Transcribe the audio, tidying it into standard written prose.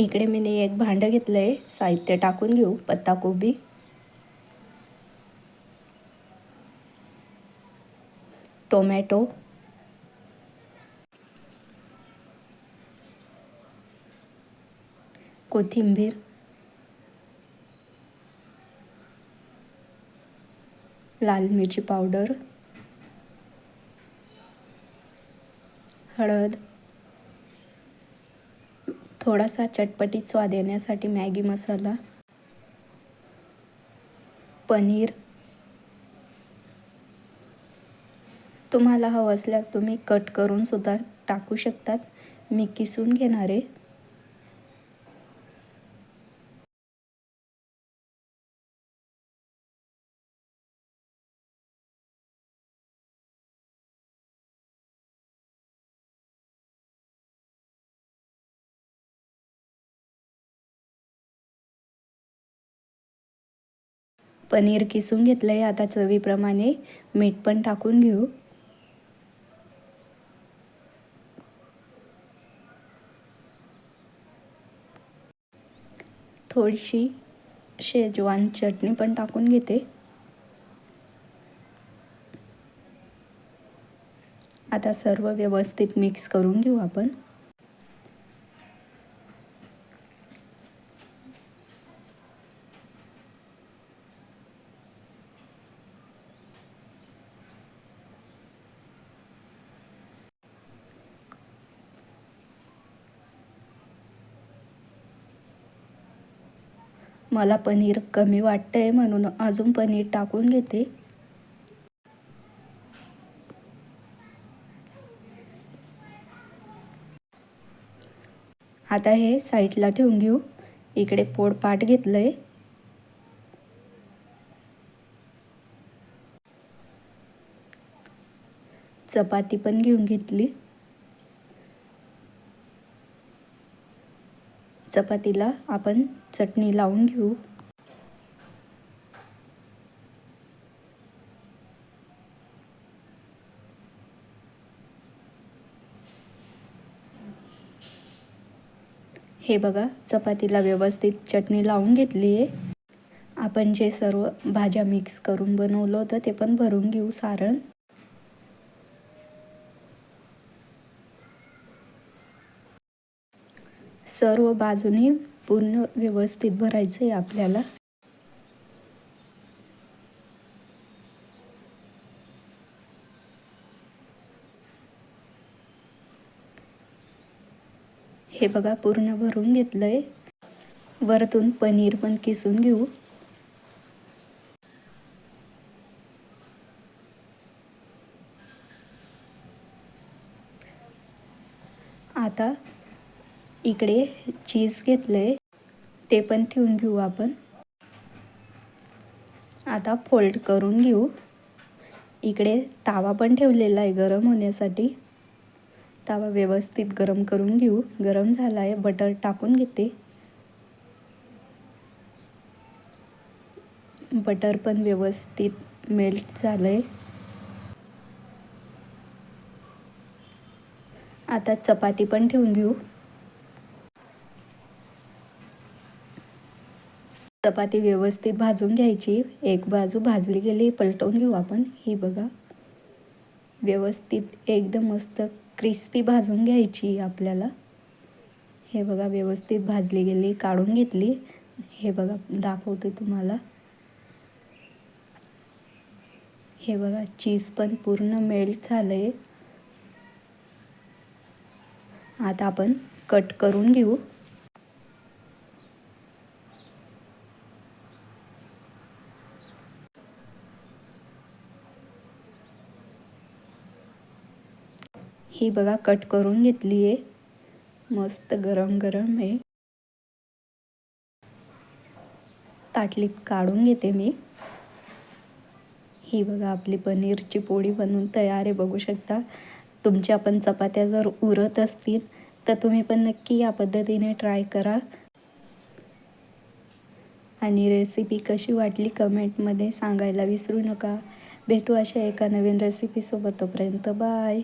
इकडे मी एक भांडं घेतलं आहे. साहित्य टाकून घेऊ. पत्ताकोबी, टोमॅटो, कोथिंबीर, लाल मिरची पावडर, हळद, थोडासा चटपटीत स्वाद येण्यासाठी मॅगी मसाला, पनीर. तुम्हाला हवं असल्यास तुम्ही कट करून सुद्धा टाकू शकतात. मी किसून घेणार आहे. पनीर किसून घेतलं आहे. आता चवीप्रमाणे मीठ पण टाकून घेऊ. थोडीशी शेजवान चटणी पण टाकून घेते. आता सर्व व्यवस्थित मिक्स करून घेऊ आपण. मला पनीर कमी वाटतंय म्हणून अजून पनीर टाकून घेते. आता हे साईडला ठेवून घेऊ. इकडे पोळपाट घेतलंय. चपाती पण घेऊन घेतली. चपातीला आपण चटणी लावून घेऊ. हे बघा, चपातीला व्यवस्थित चटणी लावून घेतली आहे. आपण जे सर्व भाज्या मिक्स करून बनवलं होतं ते पण भरून घेऊ सारण. सर्व बाजूने पूर्ण व्यवस्थित भरायचं आहे आपल्याला. हे बघा, पूर्ण भरून घेतलंय. वरतून पनीर पण किसून घेऊ. आता इकडे चीज घेतलंय, ते पण ठेवून घेऊ आपण. आता फोल्ड करून घेऊ. इकडे तावा पण ठेवलेला आहे गरम होण्यासाठी. तावा व्यवस्थित गरम करून घेऊ. गरम झाला आहे. बटर टाकून घेते. बटर पण व्यवस्थित मेल्ट झालंय. आता चपाती पण ठेवून घेऊ. चपाती व्यवस्थित भाजून घ्यायची. एक बाजू भाजली गेली, पलटवून घेऊ आपण. ही बघा, व्यवस्थित एकदम मस्त क्रिस्पी भाजून घ्यायची आपल्याला. हे बघा, व्यवस्थित भाजली गेली, काढून घेतली. हे बघा, दाखवते तुम्हाला. हे बघा, चीज पण पूर्ण मेल्ट झालंय. आता आपण कट करून घेऊ. ही बघा, कट करून घेतली आहे. मस्त गरम गरम आहे. ताटलीत काढून घेते मी. ही बघा, आपली पनीरची पोळी बनवून तयार आहे. बघू शकता. तुमच्या पण चपात्या जर उरत असतील तर तुम्ही पण नक्की या पद्धतीने ट्राय करा. आणि रेसिपी कशी वाटली कमेंटमध्ये सांगायला विसरू नका. भेटू अशा एका नवीन रेसिपीसोबत. तोपर्यंत बाय.